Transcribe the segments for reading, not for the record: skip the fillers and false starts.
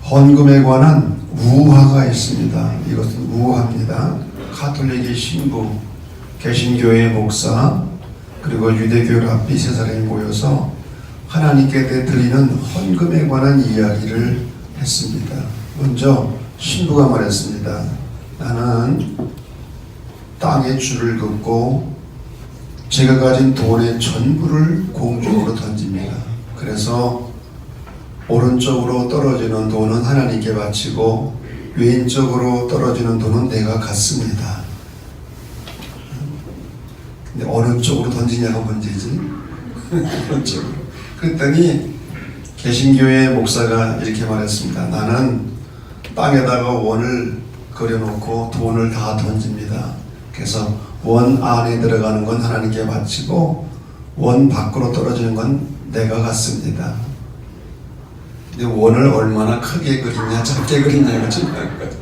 헌금에 관한 우화가 있습니다. 이것은 우화입니다. 가톨릭의 신부, 개신교의 목사, 그리고 유대교 랍비 세 사람이 모여서 하나님께 드리는 헌금에 관한 이야기를 했습니다. 먼저 신부가 말했습니다. 나는 땅에 줄을 긋고 제가 가진 돈의 전부를 공중으로 던집니다. 그래서 오른쪽으로 떨어지는 돈은 하나님께 바치고 왼쪽으로 떨어지는 돈은 내가 갖습니다. 근데 어느 쪽으로 던지냐가 문제지. 어느 쪽으로. 그랬더니 개신교의 목사가 이렇게 말했습니다. 나는 땅에다가 원을 그려놓고 돈을 다 던집니다. 그래서 원 안에 들어가는 건 하나님께 바치고 원 밖으로 떨어지는 건 내가 갖습니다. 근데 원을 얼마나 크게 그리냐 작게 그리냐가 중요한 거죠.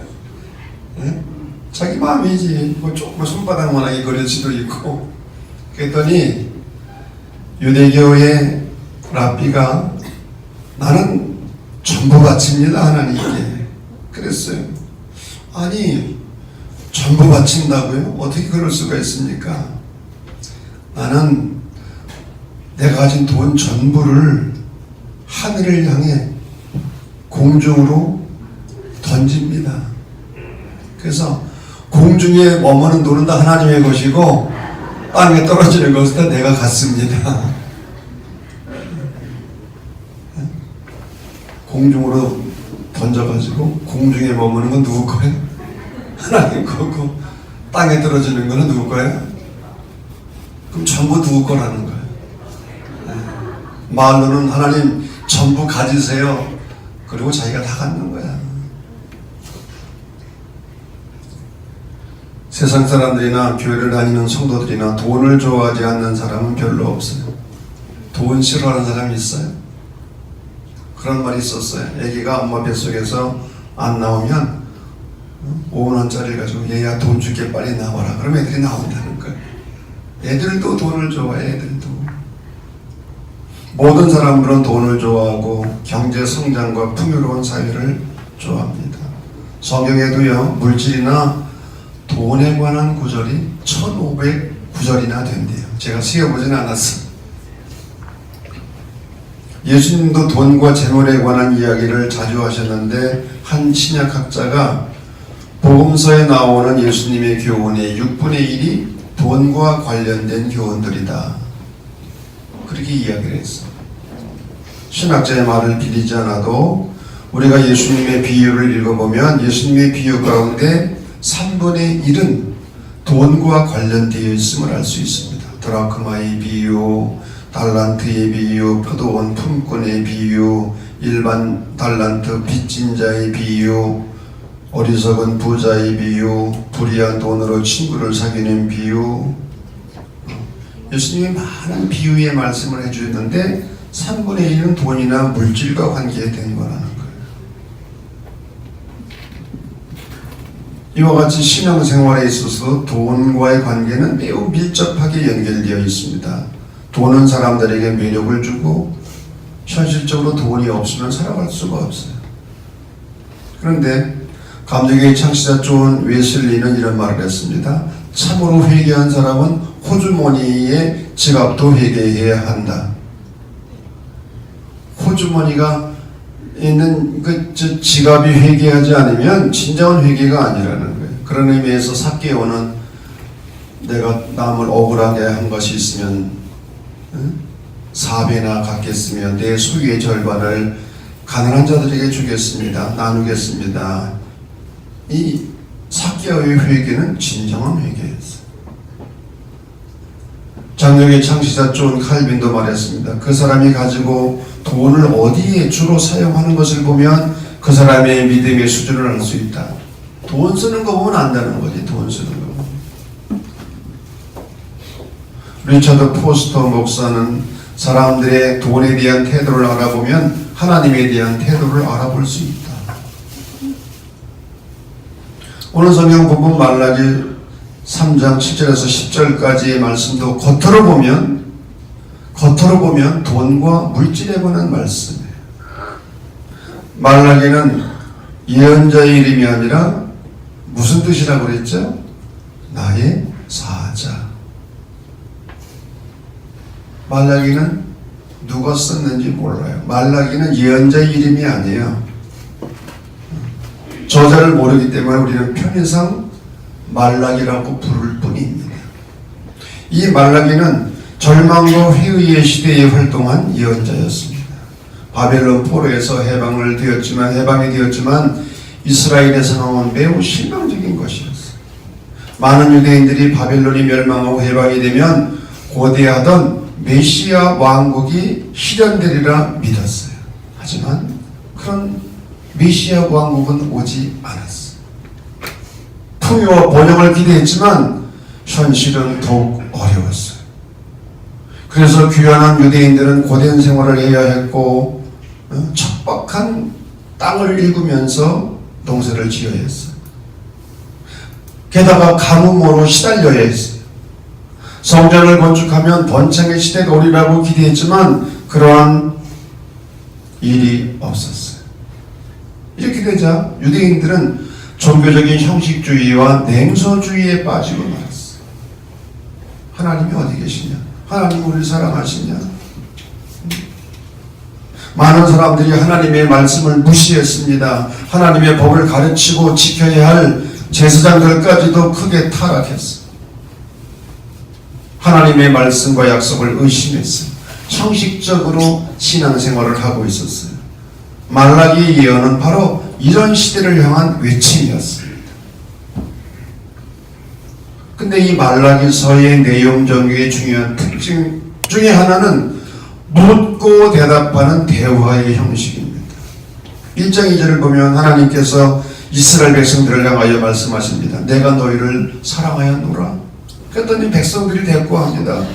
예? 자기 마음이지. 뭐 조금 손바닥만하게 그릴 수도 있고. 그랬더니 유대교의 랍비가 나는 전부 바칩니다 하나님께 그랬어요. 아니 전부 바친다고요? 어떻게 그럴 수가 있습니까? 나는 내가 가진 돈 전부를 하늘을 향해 공중으로 던집니다. 그래서 공중에 머무는 돈은 다 하나님의 것이고 땅에 떨어지는 것은 다 내가 갖습니다. 공중으로 던져가지고 공중에 머무는 건 누구 거예요? 하나님 거고 땅에 떨어지는 거는 누구 거예요? 그럼 전부 누구 거라는 거예요? 말로는 하나님 전부 가지세요. 그리고 자기가 다 갖는 거야. 세상 사람들이나 교회를 다니는 성도들이나 돈을 좋아하지 않는 사람은 별로 없어요. 돈 싫어하는 사람이 있어요? 그런 말이 있었어요. 애기가 엄마 뱃속에서 안 나오면 5만원짜리를 가지고 얘야 돈 줄게 빨리 나와라. 그럼 애들이 나온다는 거예요. 애들도 돈을 좋아해. 애들도. 모든 사람들은 돈을 좋아하고 경제 성장과 풍요로운 사회를 좋아합니다. 성경에도요 물질이나 돈에 관한 구절이 1500구절이나 된대요. 제가 세어보진 않았어요. 예수님도 돈과 재물에 관한 이야기를 자주 하셨는데 한 신약학자가 복음서에 나오는 예수님의 교훈의 6분의 1이 돈과 관련된 교훈들이다. 그렇게 이야기를 했어. 신학자의 말을 빌리지 않아도 우리가 예수님의 비유를 읽어보면 예수님의 비유 가운데 3분의 1은 돈과 관련되어 있음을 알 수 있습니다. 드라크마의 비유, 달란트의 비유, 포도원 품꾼의 비유, 일반 달란트 빚진 자의 비유, 어리석은 부자의 비유, 불의한 돈으로 친구를 사귀는 비유. 예수님이 많은 비유의 말씀을 해주셨는데 3분의 1은 돈이나 물질과 관계된 거라는 거예요. 이와 같이 신앙생활에 있어서 돈과의 관계는 매우 밀접하게 연결되어 있습니다. 돈은 사람들에게 매력을 주고 현실적으로 돈이 없으면 살아갈 수가 없어요. 그런데 감독의 창시자 존 웨슬리는 이런 말을 했습니다. 참으로 회개한 사람은 호주머니의 지갑도 회개해야 한다. 호주머니가 있는 그 지갑이 회개하지 않으면 진정한 회개가 아니라는 거예요. 그런 의미에서 삭개오는 내가 남을 억울하게 한 것이 있으면 4배나 갚겠으며 내 소유의 절반을 가난한 자들에게 주겠습니다. 나누겠습니다. 이 삭개오의 회개는 진정한 회개였어요. 장로의 창시자 존 칼빈도 말했습니다. 그 사람이 가지고 돈을 어디에 주로 사용하는 것을 보면 그 사람의 믿음의 수준을 알 수 있다. 돈 쓰는 거 보면 안다는 거지. 돈 쓰는 거. 리처드 포스터 목사는 사람들의 돈에 대한 태도를 알아보면 하나님에 대한 태도를 알아볼 수 있다. 오늘 성경 본문 말라기 3장 7절에서 10절까지의 말씀도 겉으로 보면 돈과 물질에 관한 말씀이에요. 말라기는 예언자의 이름이 아니라 무슨 뜻이라고 그랬죠? 나의 사자. 말라기는 누가 썼는지 몰라요. 말라기는 예언자의 이름이 아니에요. 저자를 모르기 때문에 우리는 편의상 말라기라고 부를 뿐입니다. 이 말라기는 절망과 회의의 시대에 활동한 예언자였습니다. 바벨론 포로에서 해방이 되었지만 이스라엘에서 나온 매우 실망적인 것이었어요. 많은 유대인들이 바벨론이 멸망하고 해방이 되면 고대하던 메시아 왕국이 실현되리라 믿었어요. 하지만 그런 메시아 왕국은 오지 않았어요. 풍요와 번영을 기대했지만 현실은 더욱 어려웠어요. 그래서 귀환한 유대인들은 고된 생활을 해야 했고 척박한 땅을 일구면서 농사를 지어야 했어요. 게다가 가뭄으로 시달려야 했어요. 성전을 건축하면 번창의 시대가 오리라고 기대했지만 그러한 일이 없었어요. 이렇게 되자 유대인들은 종교적인 형식주의와 냉소주의에 빠지고 말았어요. 하나님이 어디 계시냐? 하나님 우리를 사랑하시냐? 많은 사람들이 하나님의 말씀을 무시했습니다. 하나님의 법을 가르치고 지켜야 할 제사장들까지도 크게 타락했어요. 하나님의 말씀과 약속을 의심했어요. 형식적으로 신앙생활을 하고 있었어요. 말라기 예언은 바로 이런 시대를 향한 외침이었습니다. 근데 이 말라기서의 내용적인 중요한 특징 중에 하나는 묻고 대답하는 대화의 형식입니다. 1장 2절을 보면 하나님께서 이스라엘 백성들을 향하여 말씀하십니다. 내가 너희를 사랑하였노라. 그랬더니 백성들이 대꾸합니다.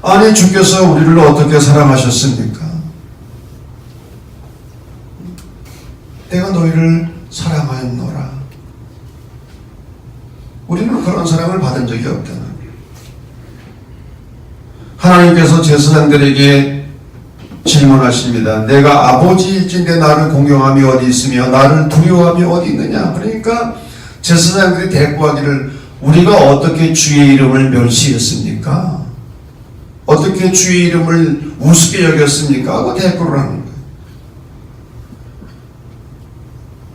아니 주께서 우리를 어떻게 사랑하셨습니까? 내가 너희를 사랑하였노라. 우리는 그런 사랑을 받은 적이 없다는 거예요. 하나님께서 제사장들에게 질문하십니다. 내가 아버지일진데 나를 공경함이 어디 있으며 나를 두려워함이 어디 있느냐. 그러니까 제사장들이 대꾸하기를 우리가 어떻게 주의 이름을 멸시했습니까? 어떻게 주의 이름을 우습게 여겼습니까? 하고 대꾸를 하는 거예요.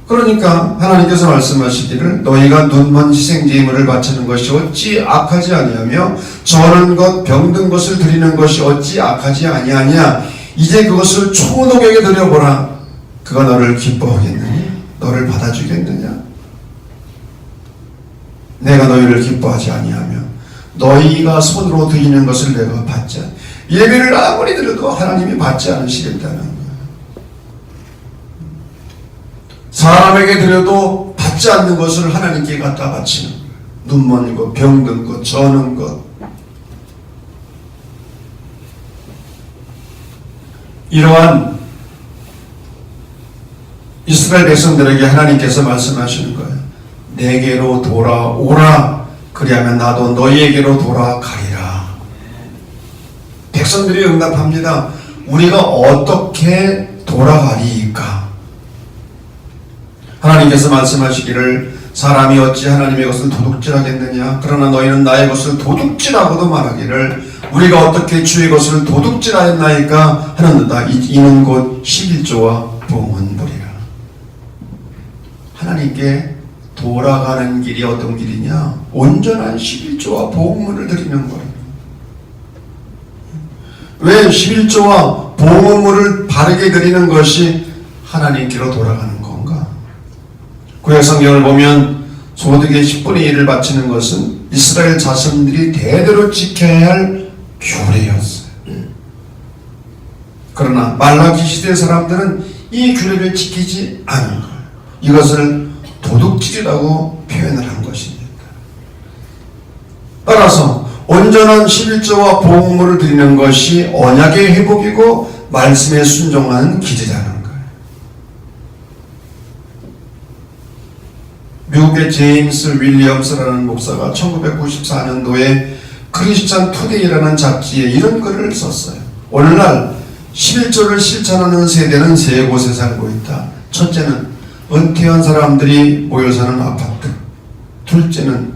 그러니까 하나님께서 말씀하시기를 너희가 눈먼 희생제물을 바치는 것이 어찌 악하지 아니하며 저는 것 병든 것을 드리는 것이 어찌 악하지 아니하냐. 이제 그것을 초독에게 드려보라. 그가 너를 기뻐하겠느냐? 너를 받아주겠느냐? 내가 너희를 기뻐하지 아니하며 너희가 손으로 드리는 것을 내가 받지 않아. 예배를 아무리 드려도 하나님이 받지 않으시겠다는 거예요. 사람에게 드려도 받지 않는 것을 하나님께 갖다 바치는 거예요. 눈먼 것, 병든 것, 저는 것. 이러한 이스라엘 백성들에게 하나님께서 말씀하시는 거예요. 내게로 돌아오라. 그리하면 나도 너희에게로 돌아가리라. 백성들이 응답합니다. 우리가 어떻게 돌아가리까? 하나님께서 말씀하시기를 사람이 어찌 하나님의 것을 도둑질하겠느냐. 그러나 너희는 나의 것을 도둑질하고도 말하기를 우리가 어떻게 주의 것을 도둑질하였나이까 하는도다. 이는 곧 11조와 봉헌물이라. 하나님께 돌아가는 길이 어떤 길이냐? 온전한 11조와 봉헌물을 드리는 거예요. 왜 11조와 봉헌물을 바르게 드리는 것이 하나님께로 돌아가는 건가? 구약성경을 보면 소득의 10분의 1을 바치는 것은 이스라엘 자손들이 대대로 지켜야 할 규례였어요. 그러나 말라기 시대 사람들은 이 규례를 지키지 않은 거예요. 이것을 도둑질이라고 표현을 한 것입니다. 따라서 온전한 11조와 봉헌물을 드리는 것이 언약의 회복이고 말씀에 순종하는 길이라는 거예요. 미국의 제임스 윌리엄스라는 목사가 1994년도에 크리스찬 투데이라는 잡지에 이런 글을 썼어요. 오늘날 11조를 실천하는 세대는 세 곳에 살고 있다. 첫째는 은퇴한 사람들이 모여 사는 아파트. 둘째는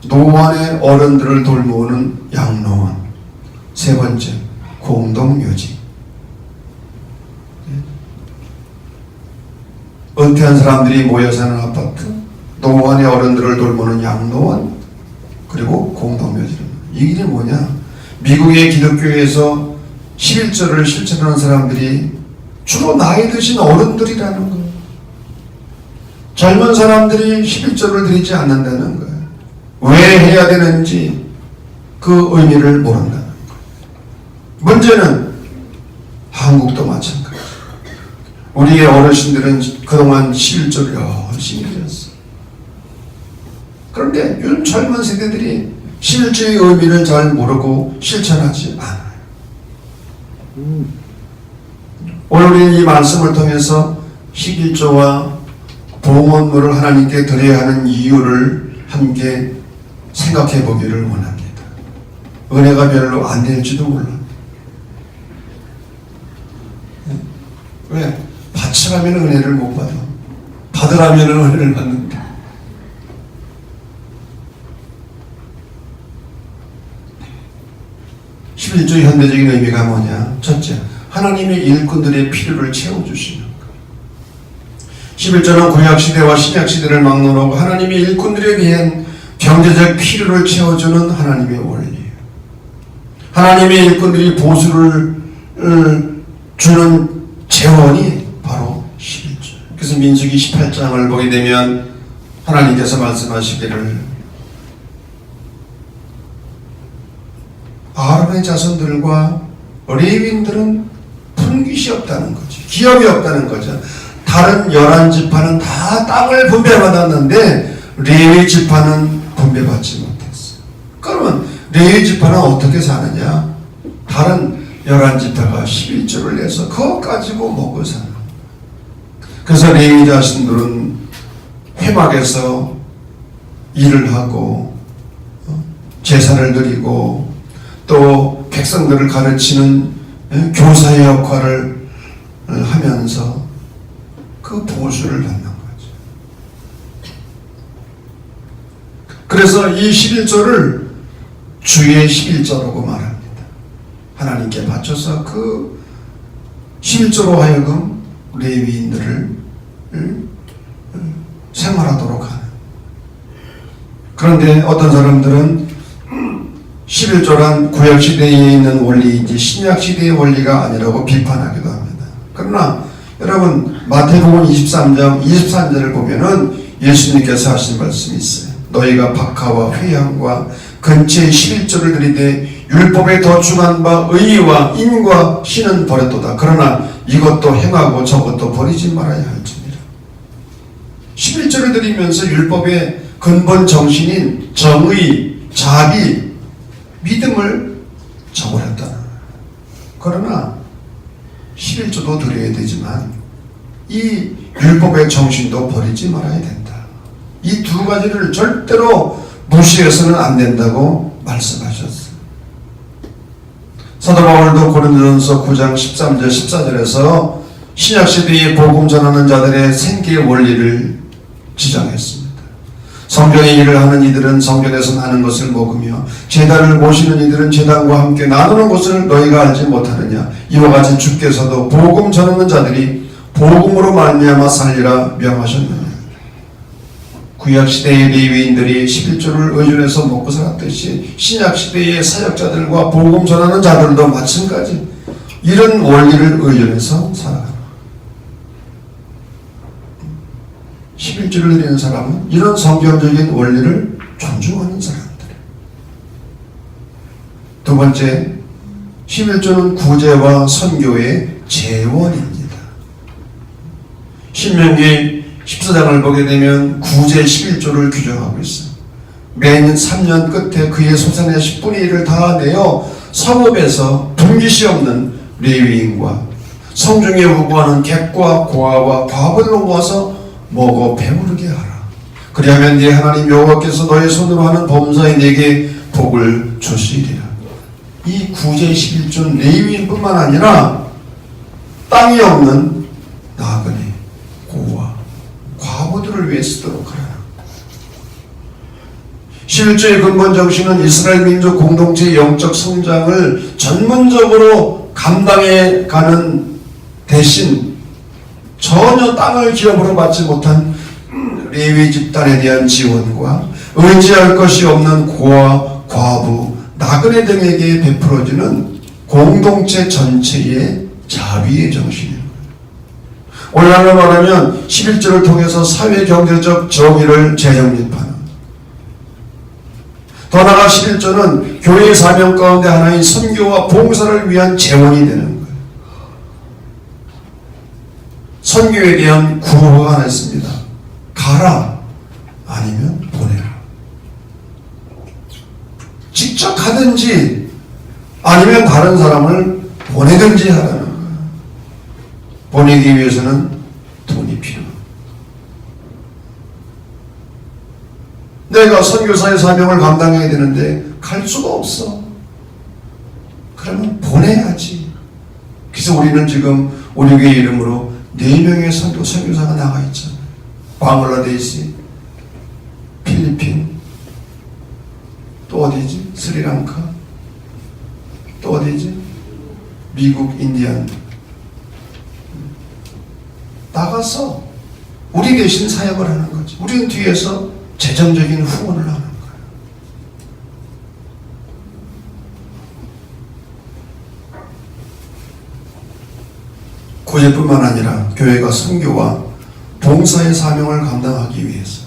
노안의 어른들을 돌보는 양로원. 세 번째, 공동묘지. 은퇴한 사람들이 모여 사는 아파트, 노안의 어른들을 돌보는 양로원, 그리고 공동묘지. 이게 뭐냐? 미국의 기독교에서 11조를 실천하는 사람들이 주로 나이 드신 어른들이라는 거예요. 젊은 사람들이 11조를 드리지 않는다는 거예요. 왜 해야 되는지 그 의미를 모른다는 거예요. 문제는 한국도 마찬가지예요. 우리의 어르신들은 그동안 11조를 열심히 드렸어요. 그런데 요즘 젊은 세대들이 11조의 의미를 잘 모르고 실천하지 않아요. 오늘 우리는 이 말씀을 통해서 11조와 봉헌물을 하나님께 드려야 하는 이유를 함께 생각해 보기를 원합니다. 은혜가 별로 안 될지도 몰라. 왜? 바치라면 은혜를 못 받아. 받으라면 은혜를 받는다. (11조의) 현대적인 의미가 뭐냐? 첫째, 하나님의 일꾼들의 필요를 채워주시는 것. 11조는 구약시대와 신약시대를 막론하고 하나님의 일꾼들에 대한 경제적 필요를 채워주는 하나님의 원리예요. 하나님의 일꾼들이 보수를 주는 재원이 바로 11조. 그래서 민수기 18장을 보게 되면 하나님께서 말씀하시기를 아론의 자손들과 레위인들은 분깃이 없다는 거죠. 기업이 없다는 거죠. 다른 11지파는 다 땅을 분배받았는데 레위 지파는 분배받지 못했어요. 그러면 레위 지파는 어떻게 사느냐? 다른 11지파가 11조를 내서 그거 가지고 먹고 사는. 그래서 레위 자신들은 회막에서 일을 하고 제사를 드리고 또 백성들을 가르치는 교사의 역할을 하면서 그 보수를 받는 거죠. 그래서 이 11조를 주의 11조라고 말합니다. 하나님께 바쳐서 그 11조로 하여금 레위인들을 생활하도록 하는. 그런데 어떤 사람들은 11조란 구약시대에 있는 원리인지 신약시대의 원리가 아니라고 비판하기도 합니다. 그러나 여러분 마태복음 23장 24절을 보면은 예수님께서 하신 말씀이 있어요. 너희가 박하와 회향과 근처에 11조를 드리되 율법에 더 중한 바 의와 인과 신은 버렸도다. 그러나 이것도 행하고 저것도 버리지 말아야 할지니라. 11조를 드리면서 율법의 근본 정신인 정의, 자비, 믿음을 저버렸다. 그러나 11조도 드려야 되지만 이 율법의 정신도 버리지 말아야 된다. 이 두 가지를 절대로 무시해서는 안 된다고 말씀하셨어요. 사도 바울도 고린도전서 9장 13절 14절에서 신약시대에 복음 전하는 자들의 생계 원리를 지정했습니다. 성전의 일을 하는 이들은 성전에서 나는 것을 먹으며 제단을 모시는 이들은 제단과 함께 나누는 것을 너희가 알지 못하느냐. 이와 같이 주께서도 복음 전하는 자들이 복음으로 말미암아 살리라 명하셨느냐. 구약시대의 레위인들이 11조를 의존해서 먹고 살았듯이 신약시대의 사역자들과 복음 전하는 자들도 마찬가지 이런 원리를 의존해서 살아가는 11조를 드리는 사람은 이런 성경적인 원리를 존중하는 사람들이에요. 두 번째, 11조는 구제와 선교의 재원입니다. 신명기 14장을 보게 되면 구제 11조를 규정하고 있어요. 매년 3년 끝에 그의 소산의 10분의 1을 다 내어 성읍에서 분깃이 없는 레위인과 성중에 우고하는 객과 고아와 과부를 모아서 먹어 배부르게 하라. 그리하면 네 하나님 여호와께서 너의 손으로 하는 범사에 내게 복을 주시리라. 이 구제 11조 레위인뿐만 아니라 땅이 없는 나그네, 고아, 쓰도록 하라. 11조의 근본 정신은 이스라엘 민족 공동체의 영적 성장을 전문적으로 감당해 가는 대신 전혀 땅을 기업으로 받지 못한 레위 집단에 대한 지원과 의지할 것이 없는 고아, 과부, 나그네 등에게 베풀어지는 공동체 전체의 자비의 정신입니다. 오늘날로 말하면 11조를 통해서 사회 경제적 정의를 재정립하는, 더 나아가 11조는 교회의 사명 가운데 하나인 선교와 봉사를 위한 재원이 되는 거예요. 선교에 대한 구호가 하나 있습니다. 가라, 아니면 보내라. 직접 가든지 아니면 다른 사람을 보내든지 하라는 거예요. 보내기 위해서는 돈이 필요합니다. 내가 선교사의 사명을 감당해야 되는데 갈 수가 없어. 그러면 보내야지. 그래서 우리는 지금 우리 교회 이름으로 4명의 선교사가 나가 있잖아요. 방글라데시, 필리핀, 또 어디지? 스리랑카, 또 어디지? 미국, 인디안. 나가서 우리 대신 사역을 하는 거지. 우리는 뒤에서 재정적인 후원을 하는 거예요. 구제뿐만 아니라 교회가 선교와 봉사의 사명을 감당하기 위해서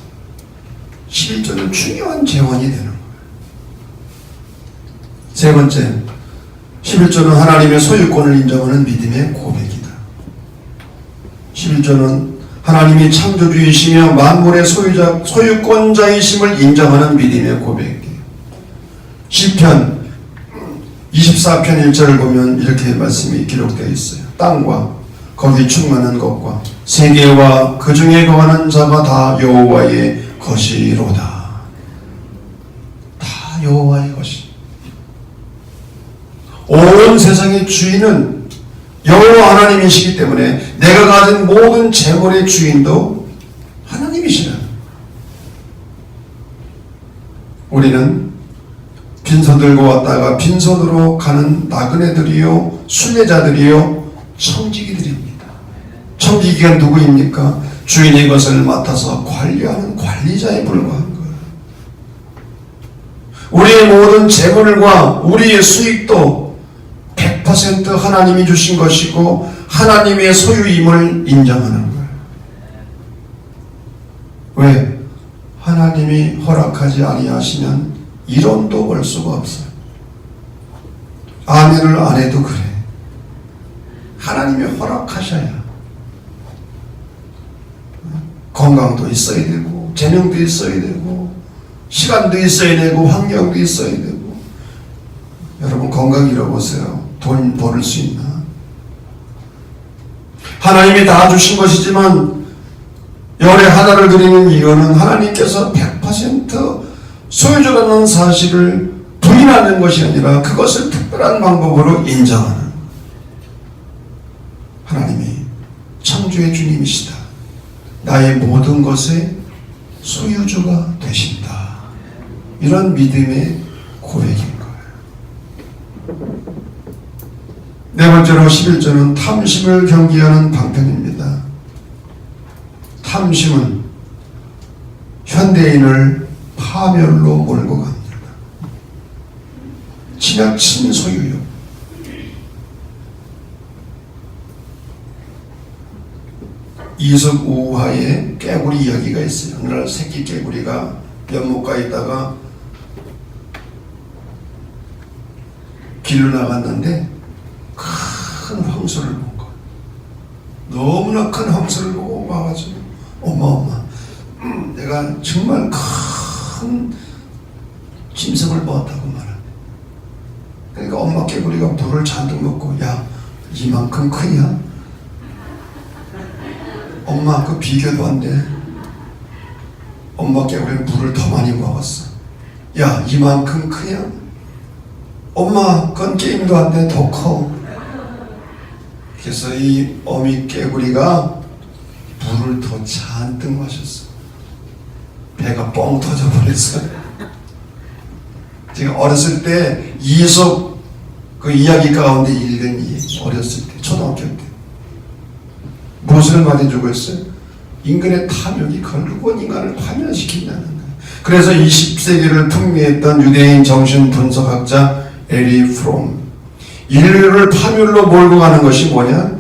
11조는 중요한 재원이 되는 거예요. 세 번째, 11조는 하나님의 소유권을 인정하는 믿음의 고백이다. 11조는 하나님이 창조주이시며 만물의 소유권자이심을 인정하는 믿음의 고백이에요. 시편 24편 1절을 보면 이렇게 말씀이 기록되어 있어요. 땅과 거기 충만한 것과 세계와 그 중에 거하는 자가 다 여호와의 것이로다. 다 여호와의 것이. 온 세상의 주인은 여호와 하나님이시기 때문에 내가 가진 모든 재물의 주인도 하나님이시라. 우리는 빈손 들고 왔다가 빈손으로 가는 나그네들이요, 순례자들이요, 청지기들입니다. 청지기가 누구입니까? 주인의 것을 맡아서 관리하는 관리자에 불과한 거예요. 우리의 모든 재물과 우리의 수익도 100% 하나님이 주신 것이고 하나님의 소유임을 인정하는 거예요. 왜? 하나님이 허락하지 아니하시면 1원도 벌 수가 없어요. 아멘을 안 해도 그래. 하나님이 허락하셔야 건강도 있어야 되고 재능도 있어야 되고 시간도 있어야 되고 환경도 있어야 되고. 여러분 건강 잃어보세요. 돈 벌을 수 있나? 하나님이 다 주신 것이지만 열의 하나를 드리는 이유는 하나님께서 100% 소유주라는 사실을 부인하는 것이 아니라 그것을 특별한 방법으로 인정하는, 하나님이 창조의 주님이시다. 나의 모든 것의 소유주가 되신다. 이런 믿음의 고백인 거예요. 네 번째로 11조는 탐심을 경계하는 방편입니다. 탐심은 현대인을 파멸로 몰고 갑니다. 지나친 소유욕. 이석 우화의 깨구리 이야기가 있어요. 어느 날 새끼 깨구리가 연못가에 있다가 길로 나갔는데 큰 황소를 본 거예요. 너무나 큰 황소를 보고 와가지고 엄마 내가 정말 큰 짐승을 보았다고 말하네. 그러니까 엄마 깨구리가 물을 잔뜩 먹고, 야 이만큼 크냐? 엄마 그 비교도 안 돼. 엄마 깨구리는 물을 더 많이 먹었어. 야 이만큼 크냐? 엄마 그건 게임도 안 돼. 더 커. 그래서 이 어미 깨구리가 물을 더 잔뜩 마셨어. 배가 뻥 터져버렸어요. 제가 어렸을 때 이솝 그 이야기 가운데 읽은 이야기, 어렸을 때, 초등학교 때. 무엇을 말해주고 있어요? 인간의 탐욕이 결국은 인간을 파멸시킨다는 거예요. 그래서 20세기를 풍미했던 유대인 정신 분석학자 에리 프롬, 인류를 파멸로 몰고 가는 것이 뭐냐?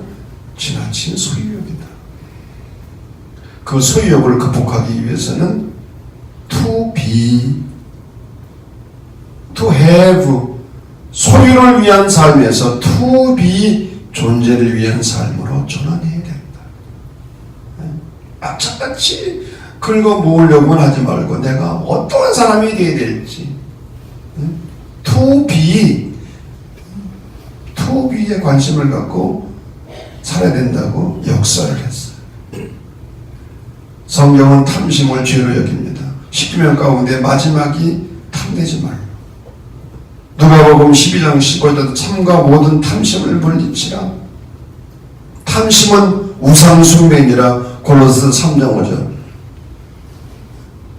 지나친 소유욕이다. 그 소유욕을 극복하기 위해서는 to be, to have, 소유를 위한 삶에서 to be, 존재를 위한 삶으로 전환해야 된다. 악착같이 긁어 모으려고만 하지 말고 내가 어떠한 사람이 되어야 될지 to be에 관심을 갖고 살아야 된다고 역사를 했어요. 성경은 탐심을 죄로 여깁니다. 10계명 가운데 마지막이 탐내지 말고, 누가복음 12장 15절도 참과 모든 탐심을 물리치라. 탐심은 우상숭배니라. 골로새 3장 5절.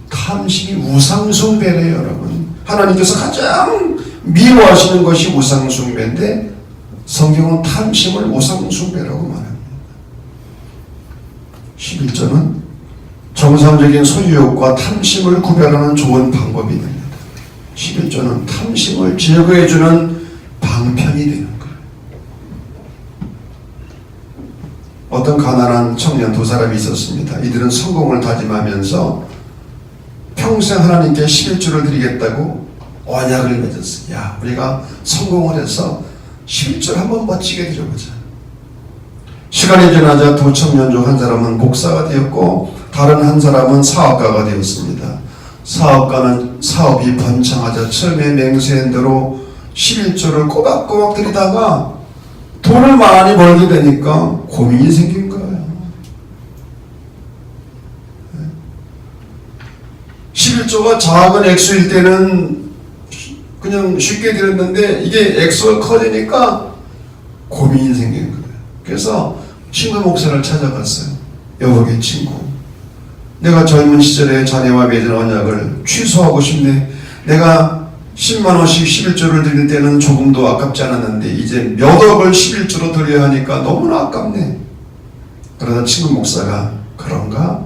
탐심이 우상숭배래요, 여러분. 하나님께서 가장 미워하시는 것이 우상숭배인데 성경은 탐심을 우상숭배라고 말합니다. 11절은 정상적인 소유욕과 탐심을 구별하는 좋은 방법이 됩니다. 11절은 탐심을 제거해주는 방편이 되는 거예요. 어떤 가난한 청년 두 사람이 있었습니다. 이들은 성공을 다짐하면서 평생 하나님께 11조를 드리겠다고 언약을 맺었어요. 야, 우리가 성공을 해서 11조를 한번 멋지게 드려보자. 시간이 지나자 두 청년 중 한 사람은 목사가 되었고 다른 한 사람은 사업가가 되었습니다. 사업가는 사업이 번창하자 처음에 맹세한 대로 11조를 꼬박꼬박 드리다가 돈을 많이 벌게 되니까 고민이 생긴 거예요. 11조가 작은 액수일 때는 그냥 쉽게 드렸는데 이게 액수가 커지니까 고민이 생긴 거예요. 그래서 친구 목사를 찾아갔어요. 여보게 친구, 내가 젊은 시절에 자네와 맺은 언약을 취소하고 싶네. 내가 10만원씩 11조를 드릴 때는 조금도 아깝지 않았는데 이제 몇 억을 11조로 드려야 하니까 너무나 아깝네. 그러다 친구 목사가 그런가?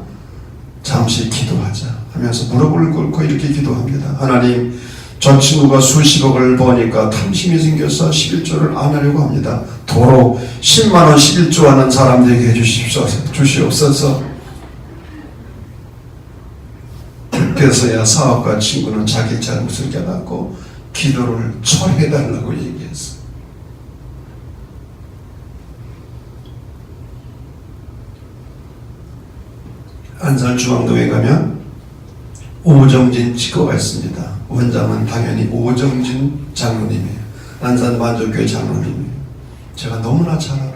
잠시 기도하자 하면서 무릎을 꿇고 이렇게 기도합니다. 하나님, 저 친구가 수십억을 버니까 탐심이 생겨서 11조를 안 하려고 합니다. 도로 10만원 11조 하는 사람 되게 해주시옵소서. 그래서야 사업가 친구는 자기 잘못을 깨닫고 기도를 철회해달라고 얘기했어. 안산중앙동에 가면 오정진 치과가 있습니다. 원장은 당연히 오정진 장로님이에요. 안산 만족교회 장로님이에요. 제가 너무나 잘 알아요.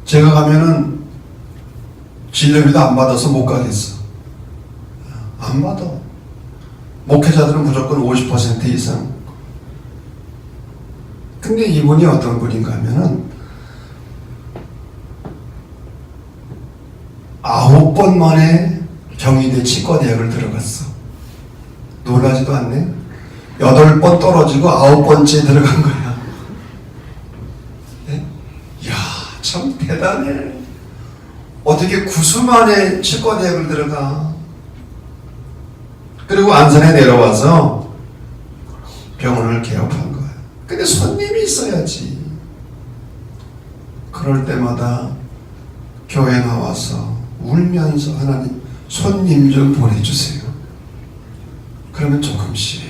제가 가면은 진료비도 안 받아서 못 가겠어. 안 받아. 목회자들은 무조건 50% 이상. 근데 이분이 어떤 분인가 하면은 9번 만에 경희대 치과대학을 들어갔어. 놀라지도 않네. 8번 떨어지고 9번째 들어간 거야. 네? 이야, 참 대단해. 어떻게 9수 만에 치과대학을 들어가. 그리고 안산에 내려와서 병원을 개업한 거야. 근데 손님이 있어야지. 그럴 때마다 교회 나와서 울면서 하나님, 손님 좀 보내주세요. 그러면 조금씩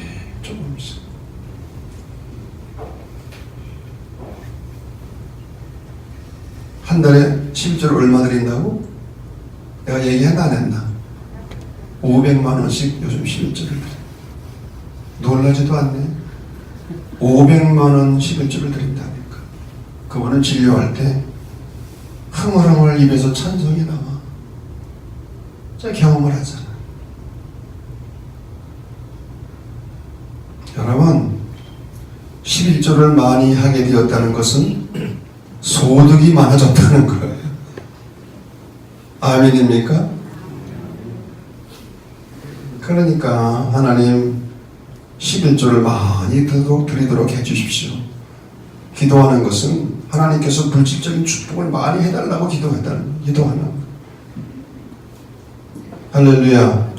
한 달에 11조를 얼마 드린다고? 내가 얘기했나 안 했나? 500만 원씩 요즘 11조를 드려. 놀라지도 않네. 500만 원 11조를 드린다니까. 그분은 진료할 때 흥얼흥얼 입에서 찬송이 나와. 제가 경험을 하잖아. 여러분, 11조를 많이 하게 되었다는 것은 소득이 많아졌다는 거예요. 아멘입니까? 그러니까 하나님 11조를 많이 드리도록 해주십시오. 기도하는 것은 하나님께서 물질적인 축복을 많이 해달라고 기도하는 할렐루야.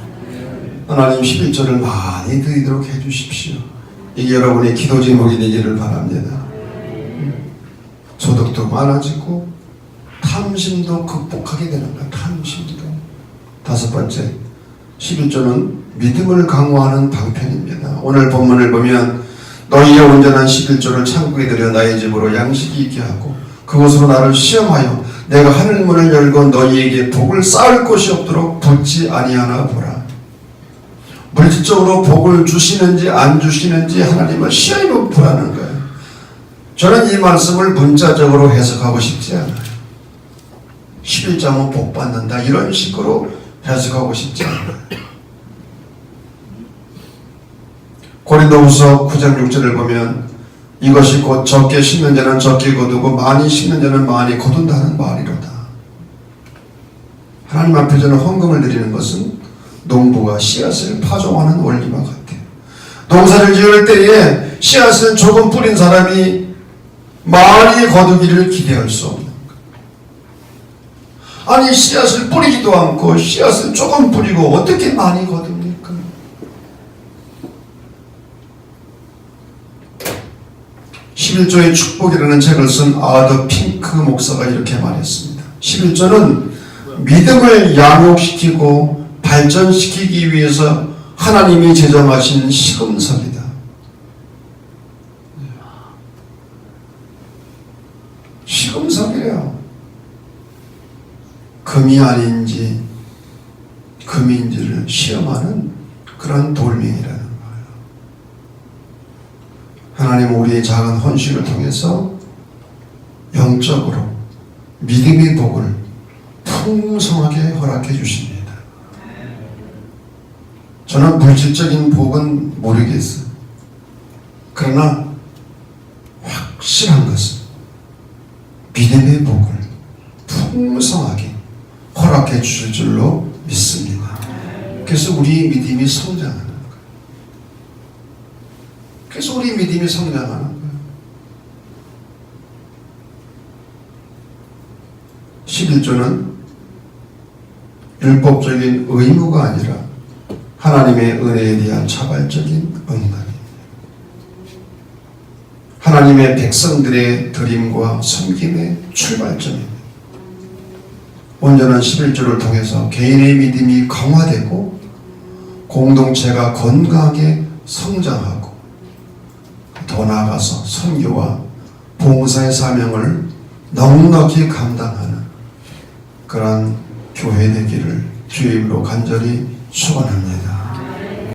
하나님 11조를 많이 드리도록 해주십시오. 이게 여러분의 기도 제목이 되기를 바랍니다. 소득도 많아지고 탐심도 극복하게 되는 거야. 탐심도. 다섯 번째, 11조는 믿음을 강화하는 방편입니다. 오늘 본문을 보면 너희의 온전한 11조를 창고에 들여 나의 집으로 양식이 있게 하고 그것으로 나를 시험하여 내가 하늘문을 열고 너희에게 복을 쌓을 곳이 없도록 붙지 아니하나 보라. 물질적으로 복을 주시는지 안 주시는지 하나님을 시험해 보라는 거예요. 저는 이 말씀을 문자적으로 해석하고 싶지 않아요. 11장은 복 받는다 이런 식으로 해석하고 싶지 않아요. 고린도후서 9장 6절을 보면 이것이 곧 적게 심는 자는 적게 거두고 많이 심는 자는 많이 거둔다는 말이로다. 하나님 앞에 저는 헌금을 드리는 것은 농부가 씨앗을 파종하는 원리와 같아요. 농사를 지을 때에 씨앗은 조금 뿌린 사람이 많이 거두기를 기대할 수 없는 거예요. 아니 씨앗을 뿌리지도 않고 씨앗을 조금 뿌리고 어떻게 많이 거둡니까? 11조의 축복이라는 책을 쓴 아더 핑크 목사가 이렇게 말했습니다. 11조는 믿음을 양육시키고 발전시키기 위해서 하나님이 제정하신 시금석이다. 시금석이래요. 금이 아닌지 금인지를 시험하는 그런 돌멩이라는 거예요. 하나님은 우리의 작은 헌신을 통해서 영적으로 믿음의 복을 풍성하게 허락해 주십니다. 저는 물질적인 복은 모르겠어요. 그러나 확실한 것은 믿음의 복을 풍성하게 허락해 주실 줄로 믿습니다. 그래서 우리 믿음이 성장하는 거예요. 그래서 우리 믿음이 성장하는 거예요. 11조는 율법적인 의무가 아니라 하나님의 은혜에 대한 자발적인 응답입니다. 하나님의 백성들의 드림과 섬김의 출발점입니다. 온전한 11조를 통해서 개인의 믿음이 강화되고 공동체가 건강하게 성장하고 더 나아가서 선교와 봉사의 사명을 넉넉히 감당하는 그러한 교회 되기를 주의 이름으로 간절히 축원합니다.